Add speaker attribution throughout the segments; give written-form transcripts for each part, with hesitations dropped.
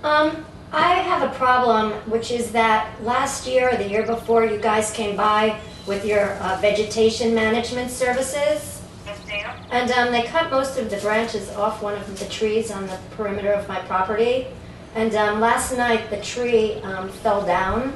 Speaker 1: I have a problem, which is that last year or the year before, you guys came by with your vegetation management services.
Speaker 2: Yes, ma'am.
Speaker 1: And they cut most of the branches off one of the trees on the perimeter of my property. And last night the tree fell down.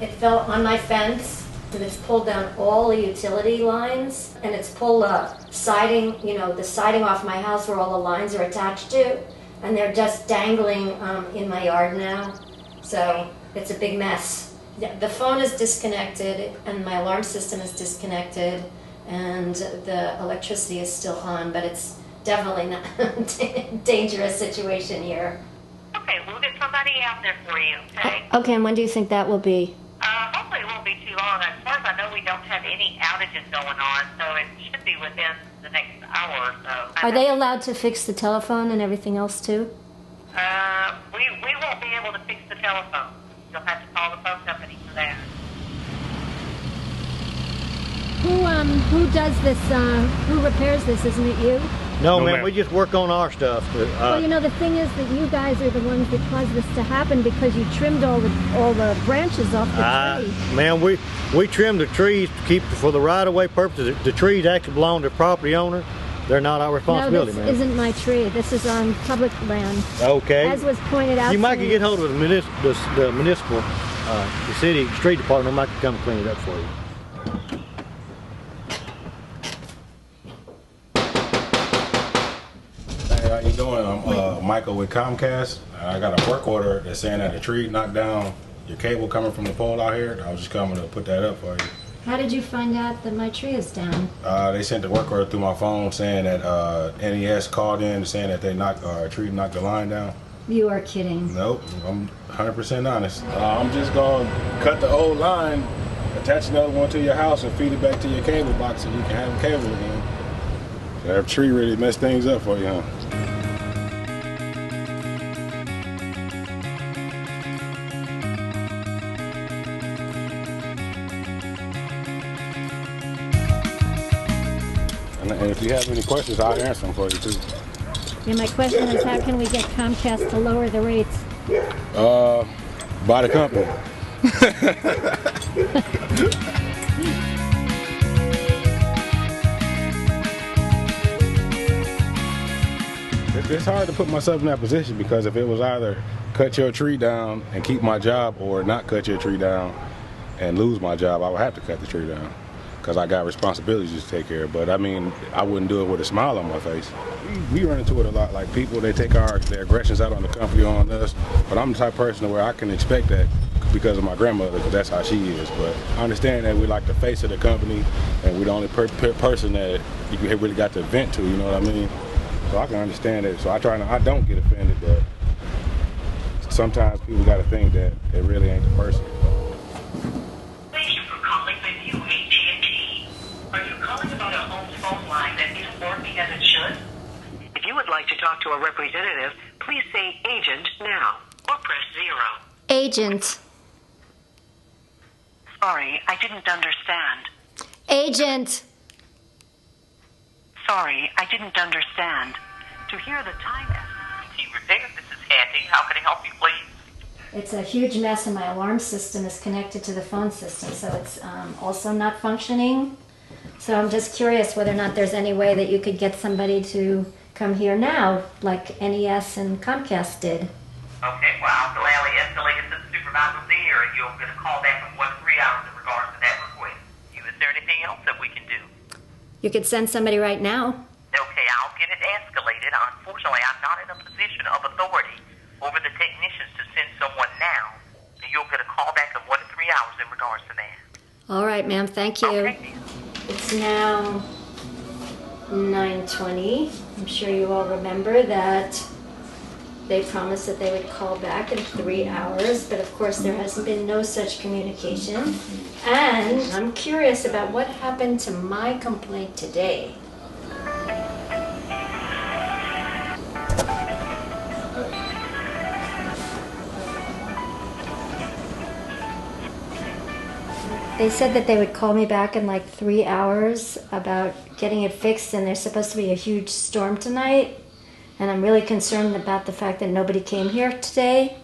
Speaker 1: It fell on my fence, and it's pulled down all the utility lines, and it's pulled siding, the siding off my house where all the lines are attached to, and they're just dangling in my yard now. So it's a big mess. The phone is disconnected, and my alarm system is disconnected, and the electricity is still on, but it's definitely not a dangerous situation here.
Speaker 2: Okay, we'll get somebody out there for you, okay?
Speaker 1: Okay, and when do you think that will be?
Speaker 2: Hopefully it won't be too long. As far as I know, we don't have any outages going on, so it should be within the next hour or so.
Speaker 1: Are they allowed to fix the telephone and everything else too?
Speaker 2: We won't be able to fix the telephone. You'll have to call the phone company for that.
Speaker 1: Who does this, who repairs this? Isn't it you?
Speaker 3: No, man, we just work on our stuff.
Speaker 1: Well, the thing is that you guys are the ones that caused this to happen because you trimmed all the branches off the tree.
Speaker 3: Man, we trimmed the trees to keep for the right-of-way purposes. The trees actually belong to the property owner. They're not our responsibility,
Speaker 1: man.
Speaker 3: No,
Speaker 1: this isn't my tree. This is on public land.
Speaker 3: Okay.
Speaker 1: As was pointed out.
Speaker 3: You might get hold of the municipal, the city street department. Might come clean it up for you.
Speaker 4: How you doing? I'm Michael with Comcast. I got a work order that's saying that a tree knocked down your cable coming from the pole out here. I was just coming to put that up for you.
Speaker 1: How did you find out that my tree is down?
Speaker 4: They sent the work order through my phone saying that NES called in saying that they knocked a tree knocked the line down.
Speaker 1: You are kidding.
Speaker 4: Nope, I'm 100% honest.
Speaker 5: I'm just going to cut the old line, attach another one to your house, and feed it back to your cable box so you can have cable again. That tree really messed things up for you, huh? And if you have any questions, I'll answer them for you too.
Speaker 1: Yeah, my question is, how can we get Comcast to lower the rates?
Speaker 5: By the company. It's hard to put myself in that position because if it was either cut your tree down and keep my job or not cut your tree down and lose my job, I would have to cut the tree down because I got responsibilities to take care of. But I mean, I wouldn't do it with a smile on my face. We run into it a lot, like people, they take their aggressions out on the company or on us, but I'm the type of person where I can expect that because of my grandmother, because that's how she is. But I understand that we're like the face of the company and we're the only person that you really got to vent to, you know what I mean? So I can understand it. So I don't get offended, but sometimes people got to think that it really ain't the person.
Speaker 2: Thank you for calling the new AT&T. Are you calling about a home phone line that isn't working as it should? If you would like to talk to a representative, please say agent now or press 0.
Speaker 1: Agent.
Speaker 2: Sorry, I didn't understand.
Speaker 1: Agent.
Speaker 2: Sorry, I didn't understand. To hear the time estimate repaired, this is Kathy. How can I help you, please?
Speaker 1: It's a huge mess, and my alarm system is connected to the phone system, so it's also not functioning. So I'm just curious whether or not there's any way that you could get somebody to come here now, like NES and Comcast did.
Speaker 2: Okay, well, I'll gladly escalate it to the supervisor there, and you'll get a call back in 1 to 3 hours in regards to that request. Is there anything else that we can do?
Speaker 1: You could send somebody right now.
Speaker 2: Okay, I'll get it escalated. Unfortunately, I'm not in a position of authority over the technicians to send someone now. And you'll get a call back in 1 to 3 hours in regards to that.
Speaker 1: All right, ma'am. Thank you.
Speaker 2: Okay.
Speaker 1: It's now 9:20. I'm sure you all remember that they promised that they would call back in 3 hours, but of course there has been no such communication. And I'm curious about what happened to my complaint today. They said that they would call me back in like 3 hours about getting it fixed, and there's supposed to be a huge storm tonight. and I'm really concerned about the fact that nobody came here today.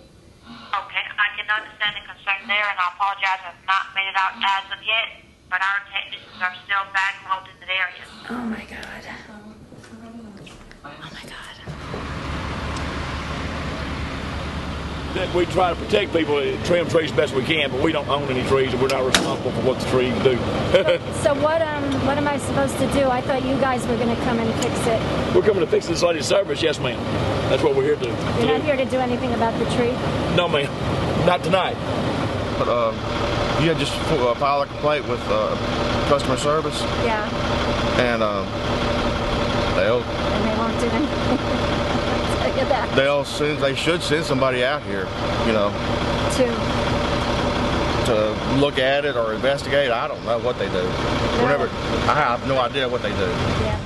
Speaker 6: Okay, I can understand the concern there, and I apologize I have not made it out as of yet, but our technicians are still backlogged in the area.
Speaker 1: Oh my God. Oh my God.
Speaker 7: That we try to protect people, trim trees best we can, but we don't own any trees and we're not responsible for what the trees do.
Speaker 1: So what am I supposed to do? I thought you guys were going to come and fix it.
Speaker 7: We're coming to fix this lady's service, yes ma'am. That's what we're here to do.
Speaker 1: You're not here to do anything about the tree?
Speaker 7: No ma'am, not tonight.
Speaker 8: But you had just filed a complaint with customer service,
Speaker 1: Yeah.
Speaker 8: and
Speaker 1: And they won't do anything. I'll tell you that.
Speaker 8: they should send somebody out here,
Speaker 1: To
Speaker 8: to look at it or investigate. I don't know what they do. I have no idea what they do.
Speaker 1: yeah.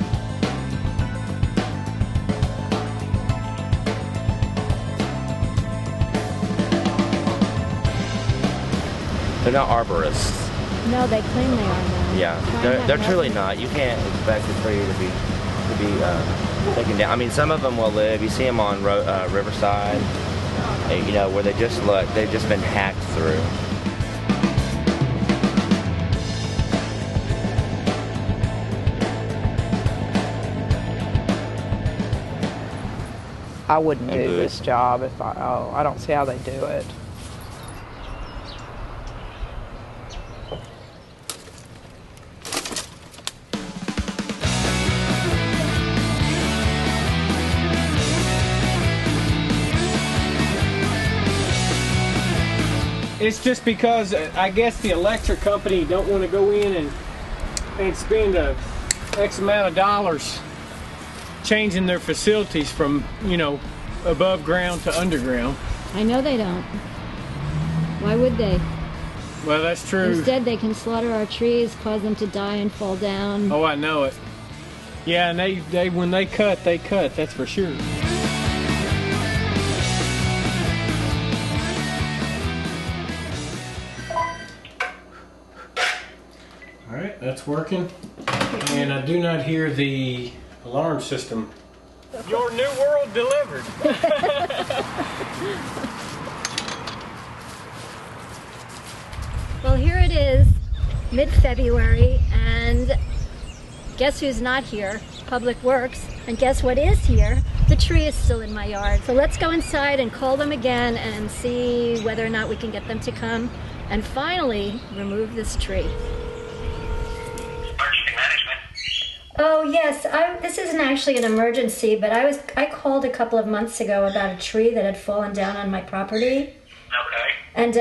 Speaker 9: They're not arborists.
Speaker 1: No, they claim they are now.
Speaker 9: Yeah, they're truly not. You can't expect a tree to be taken down. I mean, some of them will live. You see them on Riverside, where they've just been hacked through.
Speaker 10: I wouldn't do this job if I don't see how they do it.
Speaker 11: It's just because I guess the electric company don't want to go in and spend a X amount of dollars changing their facilities from, above ground to underground.
Speaker 12: I know they don't. Why would they?
Speaker 11: Well, that's true.
Speaker 12: Instead, they can slaughter our trees, cause them to die and fall down.
Speaker 11: Oh, I know it. Yeah, and they when they cut, that's for sure. All right, that's working. And I do not hear the alarm system. Your new world delivered.
Speaker 1: Well, here it is, mid-February, and guess who's not here? Public Works. And guess what is here? The tree is still in my yard. So let's go inside and call them again and see whether or not we can get them to come and finally remove this tree.
Speaker 2: Emergency management.
Speaker 1: Oh yes, this isn't actually an emergency, but I called a couple of months ago about a tree that had fallen down on my property.
Speaker 2: Okay.
Speaker 1: And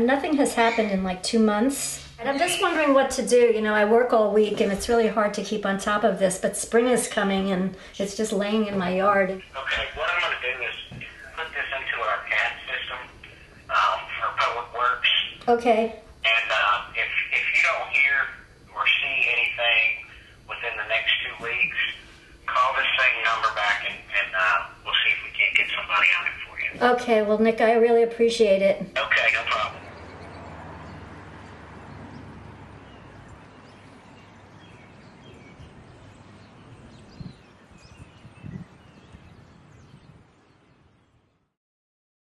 Speaker 1: nothing has happened in like 2 months. And I'm just wondering what to do. I work all week and it's really hard to keep on top of this, but spring is coming and it's just laying in my yard.
Speaker 2: Okay, what I'm going to do is put this into our CAD system for Public Works.
Speaker 1: Okay.
Speaker 2: And if you don't hear or see anything within the next 2 weeks, call this same number back and we'll see if we can't get somebody on it for you.
Speaker 1: Okay, well Nick, I really appreciate it.
Speaker 2: Okay.